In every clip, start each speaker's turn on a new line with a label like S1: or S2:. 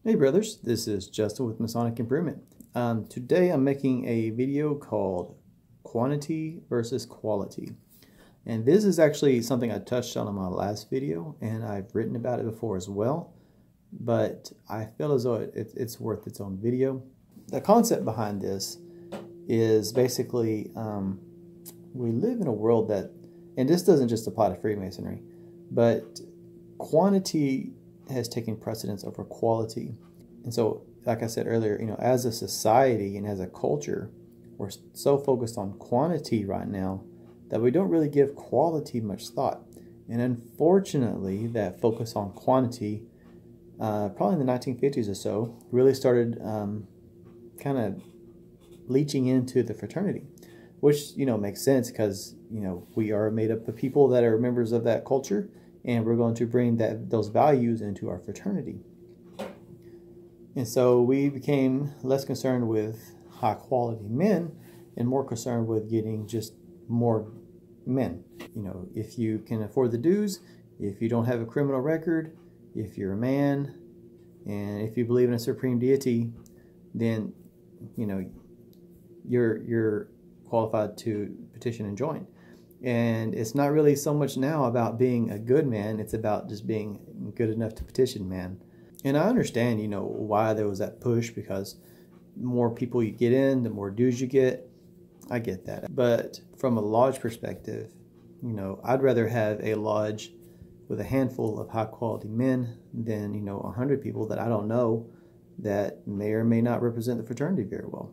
S1: Hey brothers, this is Justin with Masonic Improvement. Today I'm making a video called Quantity versus Quality. And this is actually something I touched on in my last video, and I've written about it before as well, but I feel as though it's worth its own video. The concept behind this is basically we live in a world that, and this doesn't just apply to Freemasonry, but quantity has taken precedence over quality. And so, like I said earlier, as a society and as a culture, we're so focused on quantity right now that we don't really give quality much thought. And unfortunately, that focus on quantity, probably in the 1950s or so, really started kind of leaching into the fraternity, which, makes sense because, we are made up of people that are members of that culture, and we're going to bring those values into our fraternity. And so we became less concerned with high quality men and more concerned with getting just more men. If you can afford the dues, if you don't have a criminal record, if you're a man, and if you believe in a supreme deity, then you're qualified to petition and join. And it's not really so much now about being a good man, it's about just being good enough to petition man. And I understand, why there was that push, because the more people you get in, the more dues you get. I get that. But from a lodge perspective, I'd rather have a lodge with a handful of high quality men than, 100 people that I don't know that may or may not represent the fraternity very well.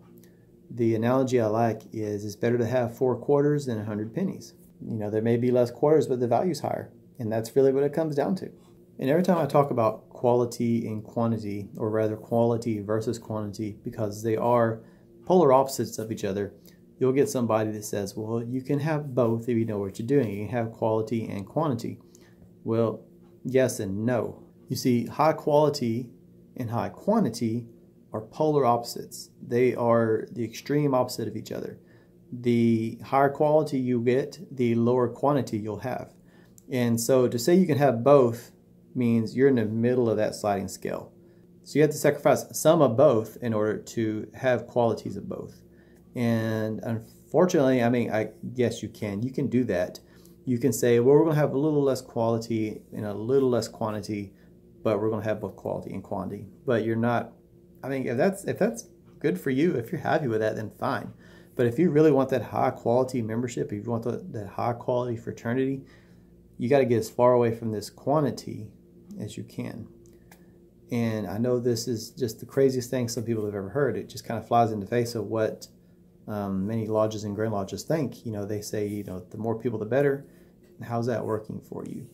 S1: The analogy I like is it's better to have 4 quarters than 100 pennies. There may be less quarters, but the value's higher. And that's really what it comes down to. And every time I talk about quality and quantity, or rather quality versus quantity, because they are polar opposites of each other, you'll get somebody that says, well, you can have both if you know what you're doing. You can have quality and quantity. Well, yes and no. You see, high quality and high quantity are polar opposites. They are the extreme opposite of each other. The higher quality you get, the lower quantity you'll have. And so to say you can have both means you're in the middle of that sliding scale. So you have to sacrifice some of both in order to have qualities of both. And unfortunately, I guess you can do that. You can say, well, we're going to have a little less quality and a little less quantity, but we're going to have both quality and quantity. But you're not, if that's good for you, if you're happy with that, then fine. But if you really want that high quality membership, if you want that high quality fraternity, you got to get as far away from this quantity as you can. And I know this is just the craziest thing some people have ever heard. It just kind of flies in the face of what many lodges and grand lodges think. They say, the more people, the better. How's that working for you?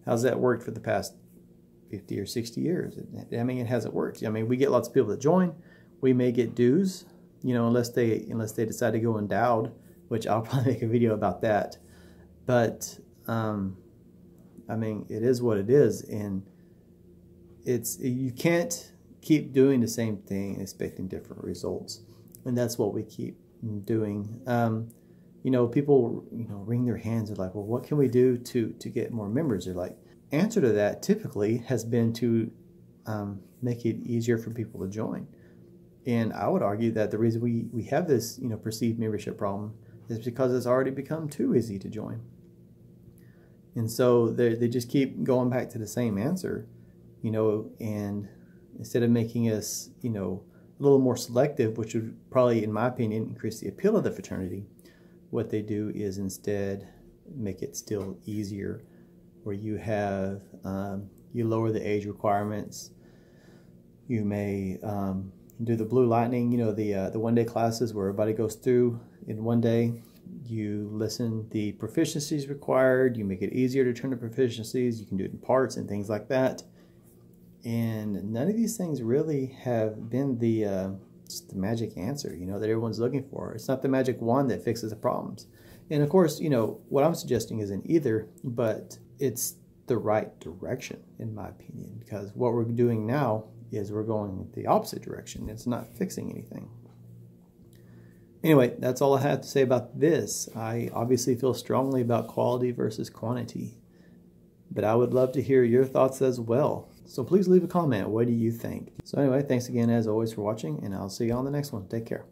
S1: How's that worked for the past 50 or 60 years? It hasn't worked. We get lots of people that join. We may get dues, unless they decide to go endowed, which I'll probably make a video about that. But it is what it is, and you can't keep doing the same thing and expecting different results, and that's what we keep doing. People wring their hands. They're like, well, what can we do to get more members? They're like, answer to that typically has been to make it easier for people to join. And I would argue that the reason we have this perceived membership problem is because it's already become too easy to join. And so they just keep going back to the same answer, and instead of making us, a little more selective, which would probably, in my opinion, increase the appeal of the fraternity, what they do is instead make it still easier, where you have, you lower the age requirements. You may do the blue lightning, the one-day classes where everybody goes through in one day. You listen the proficiencies required. You make it easier to turn the proficiencies. You can do it in parts and things like that. And none of these things really have been just the magic answer, that everyone's looking for. It's not the magic wand that fixes the problems. And of course, what I'm suggesting isn't either, but it's the right direction, in my opinion, because what we're doing now is we're going the opposite direction. It's not fixing anything. Anyway, that's all I have to say about this. I obviously feel strongly about quality versus quantity, but I would love to hear your thoughts as well. So please leave a comment. What do you think? So anyway, thanks again as always for watching, and I'll see you on the next one. Take care.